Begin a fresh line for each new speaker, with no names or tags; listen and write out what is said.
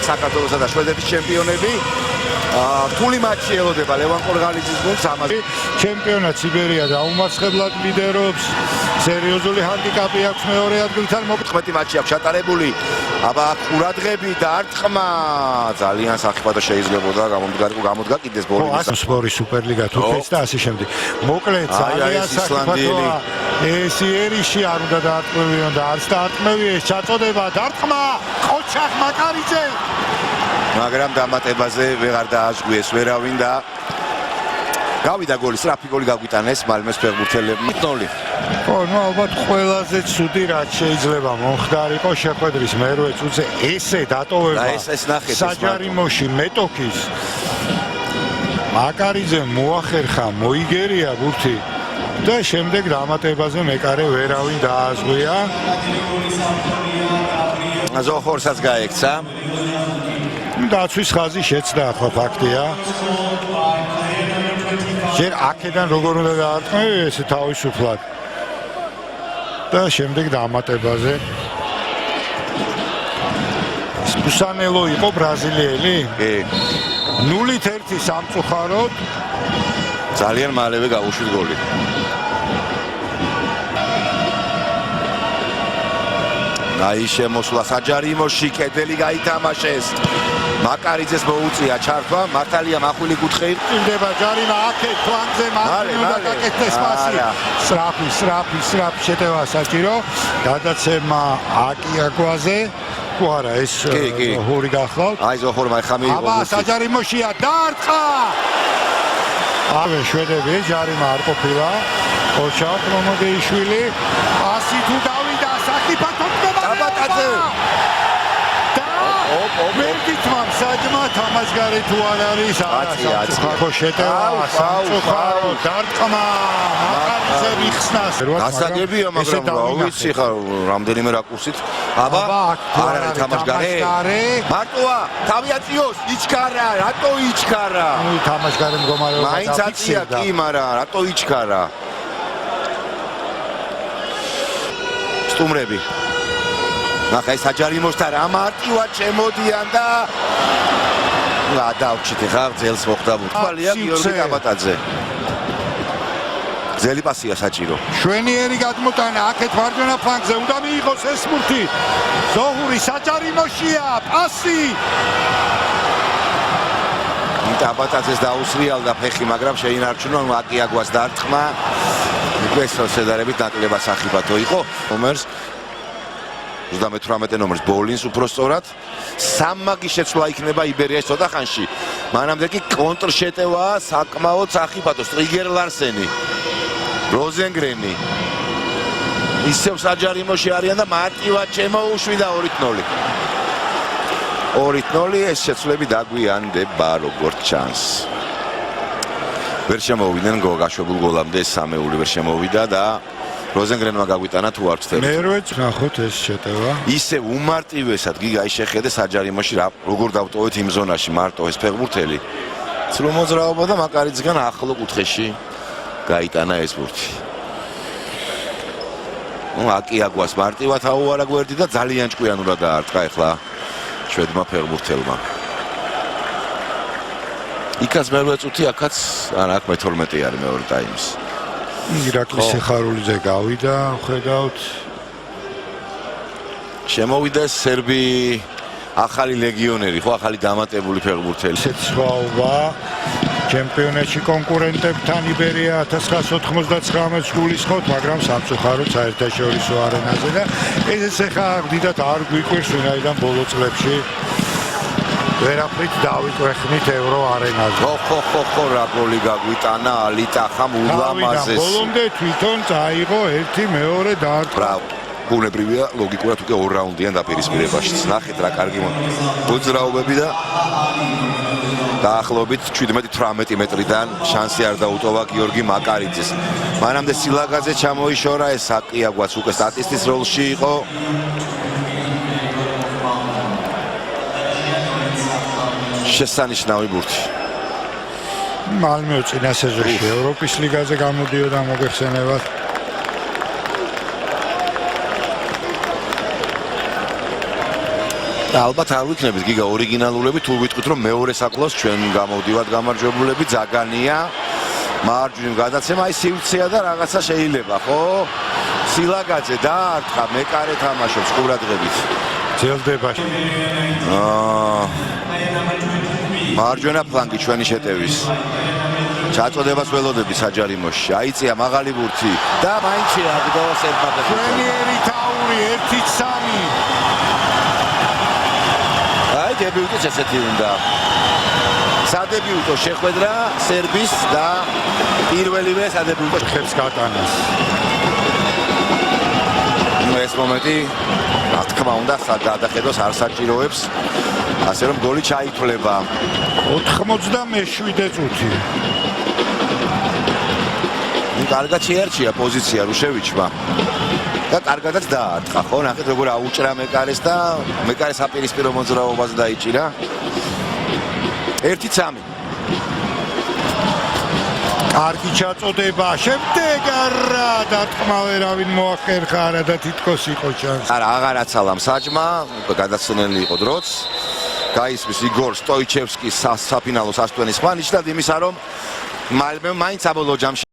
საქართველოსა და შვედეთის ჩემპიონები. რთული მატჩი ელოდება ლევან ყორღალიძის გუნდს ამაზე.
ჩემპიონატ სიბერია დაუმარცხებლად ლიდერობს. სერიოზული ჰანდიკაპი აქვს მეორე ადგილთან.
14 მატჩი აქვს ჩატარებული. აბა ყურადღები დარტყმა ძალიან საფრთხე შეიძლებოდა გამოდგა კიდეს ბოლოს.
სპორი სუპერლიგა თურქეთს და ასე შემდეგ. მოკლედ ძალიან საფრთხეა. ეს ერიში არ უნდა დაარტყმევიონ და არც დაარტყმევი ეს ჩაწოდება დარტყმა ყოჩახ მაკარიძე.
მაგრამ დამატებაზე ვეღარ დააჟღუეს ვერავინ და გავიდა გოლი, სწრაფი გოლი გაგვიტანეს მალმეს ფეხბურთელებმა 0.
ხო, ნუ ალბათ ყველაზე ცუდი რაც შეიძლება მომხდარიყო შეხვედრის მერვე წუთზე ესე დატოვება.
ეს ნახეთ
საჯარიმოში მეტოქის მაკარიძემ მოახერხა, მოიგერია ბურთი და შემდეგ დამატებაზე მეკარე ვერავინ დააზღვია.
ზოხორსაც გაექცა.
დაცვის ხაზი შეცდა ახლა ფაქტია. ჯერ აქედან როგორ უნდა დაარტყმევი ესე თავისუფლად. და შემდეგ დამატებაზე. სპუსანელო იყო ბრაზილიელი?
კი.
0-1 სამწუხაროდ.
ძალიან მალევე გაუშვით გოლი. აი შემოსვლა საჯარიმოში კედელი გაითამაშეს. მაკარიძეს მოუწია ჩართვა, მართალია მახვილი კუთხე
იყვნება ჯარიმა აქეთ ფლანგზე მარკინო და გაკეთდეს პასი. სრაფი შეტევა საჭირო. გადაცემა აკიაგვაზე. თუ არა ეს ზოხური გახლავთ.
აი ზოხურმა ხა მიიღო.
აბა საჯარიმოშია დაარტყა. ავე შვედები ჯარიმა არ ყოფილა. ოჩახ მომოდეიშვილი. პასი თუ დავიდა საკიფათო
აბატაძე.
მერგითმამ საჯმა თამაშგარი თუ არ არის არასამწუხარო შეტევა სამწუხარო დარტყმა მაკარიძე ვიხსნას
გასაგებია მაგრამ რა ვიცი ხა რამდენიმე რაკურსით აბა არ არის თამაშგარი მარტოა თავი აწიოს იჩქარა რატო იჩქარა
ნუ თამაშგარი მდგომარეობა
მაინც აწია კი მაგრამ რატო იჩქარა სტუმრები ნახე საჯარიმოსთან რა მარტივად შემოდიან და გადავჭით ხა ძელს მოხდა ბურთალია გიორგი კაბატაძე ძელი პასია საჭირო
შვენიერი გადმოტანა აქეთ მარჯვენა ფლანგზე უნდა მიიღოს ეს ბურთი ზოღური საჯარიმოშია პასი
კაბატაძეს დაუსრიალდა ფეხი მაგრამ შეინარჩუნა აკიაგვას დარტყმა ეს შედარებით ნაკლება სახიფათო იყო ნომერს 38 ნომერს ბოლინს უფრო სწორად სამმაგი შეცვლა იქნება იბერიაში ცოტა ხანში მანამდე კი კონტრშეტევაა საკმაოდ სახიფათო სტრიგერ ლარსენი როზენგრენი ისევ საჯარიმოში არიან და მარტივად შემოუშვიდა 2-0 2-0 ეს შეცვლები დაგვიანდება როგორც ჩანს ვერ შემოვიდნენ გაშვებულ გოლამდე ეს სამეული ვერ შემოვიდა და როზენგრენმა გაგვიტანა თუ არ ვცდები.
მერვე ნახოთ ეს შეტევა.
ისე უმარტივესად გიგაი შეხედე საჯარიმოში როგორ დავტოვეთ იმ ზონაში მარტო ეს ფეხბურთელი. ცრუ მოძრაობა და მაკარიძგან ახლო კუთხეში გაიტანა ეს ბურთი. ნუ აკიაგვას მარტივად აუარა გვერდი და ძალიან ჭკვიანურად დაარტყა ახლა შვედმა ფეხბურთელმა. იქაც მერვე წუთი აქაც არა აქ მე-12 არის მეორე ტაიმის.
ირაკლის სიხარულიძე გავიდა, ხედავთ.
შემოვიდა სერბი ახალი ლეგიონერი, ხო, ახალი დამატებული ფეხბურთელი.
ესეც სხვაობა ჩემპიონატში კონკურენტებთან იბერია 1999 გულისხმობთ, მაგრამ სამწუხაროდ საერთაშორისო არენაზე და ეს ახლა დიდად არ გვიკვირს ვინაიდან ბოლო წლებში ვერაფრით დავიკვეხნით ევრო არენაზე.
ხო, რა გოლი გაგვიტანა ალიტახამ ულამაზეს.
ბოლომდე თვითონ წაიღო 1-2 დაარტყმა.
ბრავო. ბუნებრივია ლოგიკურად უკვე 2 რაუნდიან დაპირისპირებაში. ნახეთ რა კარგი მოძრაობები და დაახლოებით 17-18 მეტრიდან შანსი არ დაუტოვა გიორგი მაკარიძეს. მანამდე სილაგაძე ჩამოიშორა ეს აკიაგვაც უკვე სტატისტის როლში იყო. შესანიშნავი ბურთი.
მალმე წინა სეზონში ევროპის ლიგაზე გამოდიოდა მოგეხსენებათ.
ალბათ არ ვიქნებით გიგა ორიგინალურები თუ ვიტყვით რომ მეორე საკლოს ჩვენ გამოვდივართ გამარჯვებულები ზაგანია მარჯვნივ გადაცემა აი სივრცეა და რაღაცა შეიძლება ხო სილაგაძე დაარტყა მეკარე თამაშობს ყურადღებით
ძელდება
მარჯვენა ფლანგი ჩვენი შეტევის ჩაწოდებას ველოდები საჯარიმოში აიწია მაღალი ბურთი და მაინც შეაგდო სერბატებს
პრემიერი თაური 1-3
აი დებიუტიც ესეთი უნდა სადებიუტო შეხვედრა სერბის და პირველივე სადებიუტო
ხებს გატანას
ეს მომენტი რა თქმა უნდა გადახედოს არ საჭიროებს ასე რომ გოლი ჩაითვლება
97 წუთი
კარგად შეარჩია პოზიცია რუშევიჩმა და კარგადაც დაარტყა ხო ნახეთ როგორ აუჭრა მეკარეს და მეკარეს აპირისპირო მოძრაობას დაიჭირა 1-3
კარგი ჩაწოდება შემდეგ არა დათქმა ვერავინ მოახერხა არა და თითქოს იყო ჩანს
არა აღარაცალა მსაჯმა გადაცნელი იყო დროც გაისმის იგორ სტოიჩევსკის საფინალო სასტვენის ხმა ნიშნად იმისა რომ მაინც საბოლოო ჯამში